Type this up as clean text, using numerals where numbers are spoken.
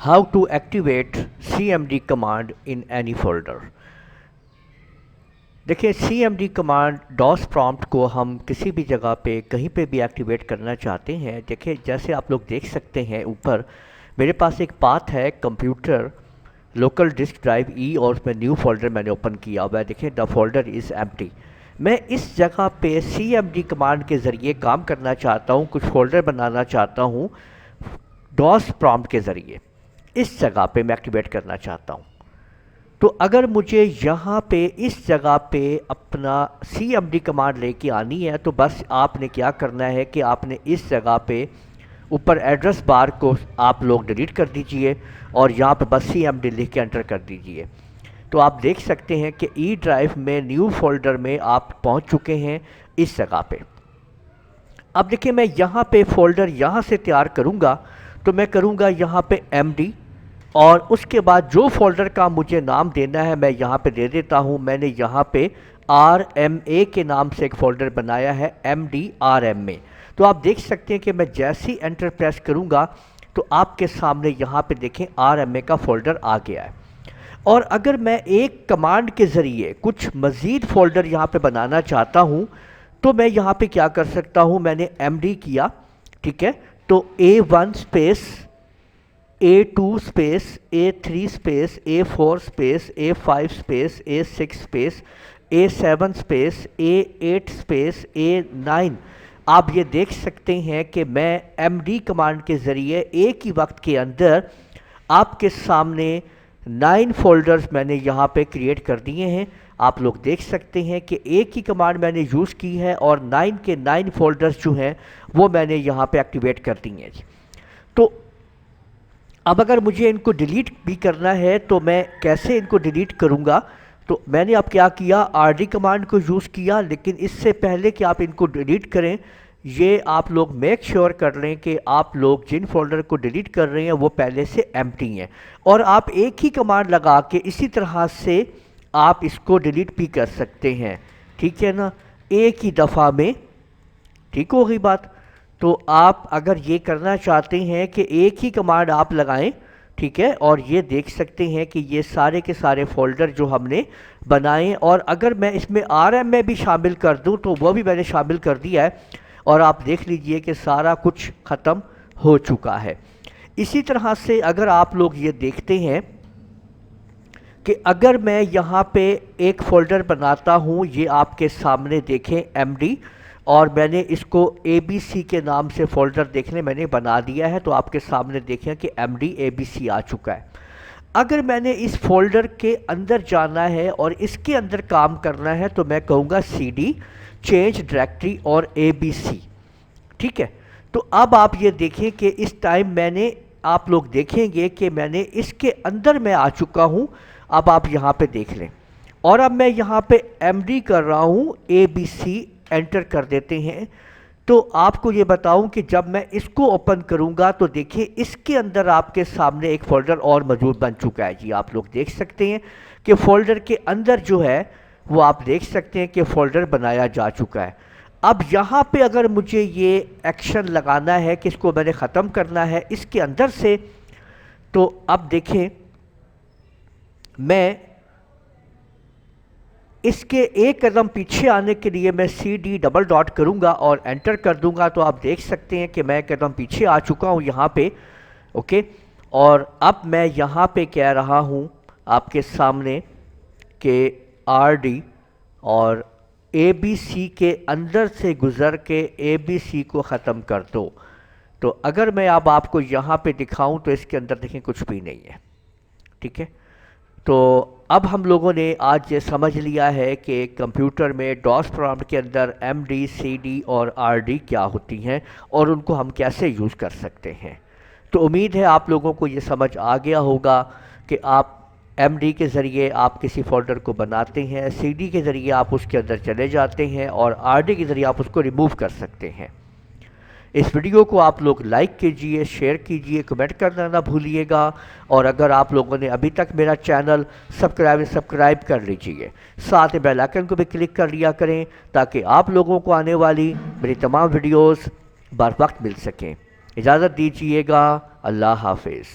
How to activate cmd command in any folder। देखिए cmd command DOS prompt को हम किसी भी जगह पे कहीं पे भी एक्टिवेट करना चाहते हैं। देखिए जैसे आप लोग देख सकते हैं ऊपर मेरे पास एक पाथ है कंप्यूटर लोकल डिस्क ड्राइव ई और उसमें न्यू फोल्डर मैंने ओपन किया हुआ है। देखिए द फोल्डर इज़ एम्प्टी। मैं इस जगह पे cmd कमांड के ज़रिए काम करना चाहता हूँ, कुछ फोल्डर बनाना चाहता हूँ डॉस प्रॉम्प्ट के ज़रिए। इस जगह पे मैं एक्टिवेट करना चाहता हूँ। तो अगर मुझे यहाँ पे इस जगह पे अपना cmd कमांड लेके आनी है तो बस आपने क्या करना है कि आपने इस जगह पे ऊपर एड्रेस बार को आप लोग डिलीट कर दीजिए और यहाँ पे बस cmd लिख के एंटर कर दीजिए। तो आप देख सकते हैं कि ई ड्राइव में न्यू फोल्डर में आप पहुँच चुके हैं इस जगह पे। अब देखिए मैं यहाँ पे फोल्डर यहाँ से तैयार करूँगा तो मैं करूँगा यहाँ पे md और उसके बाद जो फोल्डर का मुझे नाम देना है मैं यहाँ पे दे देता हूँ। मैंने यहाँ पे rma के नाम से एक फोल्डर बनाया है md_rm में। तो आप देख सकते हैं कि मैं जैसे ही एंटर प्रेस करूँगा तो आपके सामने यहाँ पे देखें rma का फोल्डर आ गया है। और अगर मैं एक कमांड के ज़रिए कुछ मज़ीद फोल्डर यहाँ पे बनाना चाहता हूँ तो मैं यहाँ पे क्या कर सकता हूँ, मैंने md किया, ठीक है, तो a1 space A2 space A3 space A4 space A5 space A6 space A7 space A8 space A9। आप ये देख सकते हैं कि मैं md कमांड के ज़रिए एक ही वक्त के अंदर आपके सामने 9 फोल्डर्स मैंने यहाँ पे क्रिएट कर दिए हैं। आप लोग देख सकते हैं कि एक ही कमांड मैंने यूज़ की है और 9 के 9 फोल्डर्स जो हैं वो मैंने यहाँ पे एक्टिवेट कर दिए हैं। तो अब अगर मुझे इनको डिलीट भी करना है तो मैं कैसे इनको डिलीट करूँगा, तो मैंने अब क्या किया, rd कमांड को यूज़ किया। लेकिन इससे पहले कि आप इनको डिलीट करें ये आप लोग मेक श्योर कर लें कि आप लोग जिन फोल्डर को डिलीट कर रहे हैं वो पहले से एम्प्टी हैं। और आप एक ही कमांड लगा के इसी तरह से आप इसको डिलीट भी कर सकते हैं, ठीक है ना, एक ही दफ़ा में। ठीक हो गई बात। तो आप अगर ये करना चाहते हैं कि एक ही कमांड आप लगाएं, ठीक है, और ये देख सकते हैं कि ये सारे के सारे फोल्डर जो हमने बनाए, और अगर मैं इसमें rm में भी शामिल कर दूं तो वो भी मैंने शामिल कर दिया है और आप देख लीजिए कि सारा कुछ ख़त्म हो चुका है। इसी तरह से अगर आप लोग ये देखते हैं कि अगर मैं यहाँ पे एक फ़ोल्डर बनाता हूँ, ये आपके सामने देखें md, और मैंने इसको abc के नाम से फ़ोल्डर देखने मैंने बना दिया है। तो आपके सामने देखें कि md abc आ चुका है। अगर मैंने इस फोल्डर के अंदर जाना है और इसके अंदर काम करना है तो मैं कहूँगा cd चेंज डायरेक्टरी और abc, ठीक है। तो अब आप ये देखें कि इस टाइम मैंने, आप लोग देखेंगे कि मैंने इसके अंदर मैं आ चुका हूँ। अब आप यहाँ पे देख लें और अब मैं यहाँ पे md कर रहा हूँ, abc एंटर कर देते हैं। तो आपको ये बताऊं कि जब मैं इसको ओपन करूंगा तो देखिए इसके अंदर आपके सामने एक फ़ोल्डर और मौजूद बन चुका है। जी आप लोग देख सकते हैं कि फ़ोल्डर के अंदर जो है वो आप देख सकते हैं कि फ़ोल्डर बनाया जा चुका है। अब यहाँ पे अगर मुझे ये एक्शन लगाना है कि इसको मैंने ख़त्म करना है इसके अंदर से, तो अब देखें मैं इसके एक कदम पीछे आने के लिए मैं cd डबल डॉट करूँगा और एंटर कर दूंगा। तो आप देख सकते हैं कि मैं कदम पीछे आ चुका हूँ यहाँ पे, ओके। और अब मैं यहाँ पे कह रहा हूँ आपके सामने कि rd और abc के अंदर से गुज़र के abc को ख़त्म कर दो। तो अगर मैं अब आपको यहाँ पे दिखाऊँ तो इसके अंदर देखें कुछ भी नहीं है, ठीक है। तो अब हम लोगों ने आज ये समझ लिया है कि कंप्यूटर में डॉस प्रॉम्प्ट के अंदर md, cd और rd क्या होती हैं और उनको हम कैसे यूज़ कर सकते हैं। तो उम्मीद है आप लोगों को ये समझ आ गया होगा कि आप md के ज़रिए आप किसी फोल्डर को बनाते हैं, cd के ज़रिए आप उसके अंदर चले जाते हैं और rd के ज़रिए आप उसको रिमूव कर सकते हैं। इस वीडियो को आप लोग लाइक कीजिए, शेयर कीजिए, कमेंट करना ना भूलिएगा। और अगर आप लोगों ने अभी तक मेरा चैनल सब्सक्राइब कर लीजिए, साथ में बेल आइकन को भी क्लिक कर लिया करें ताकि आप लोगों को आने वाली मेरी तमाम वीडियोस बर वक्त मिल सकें। इजाज़त दीजिएगा, अल्लाह हाफिज़।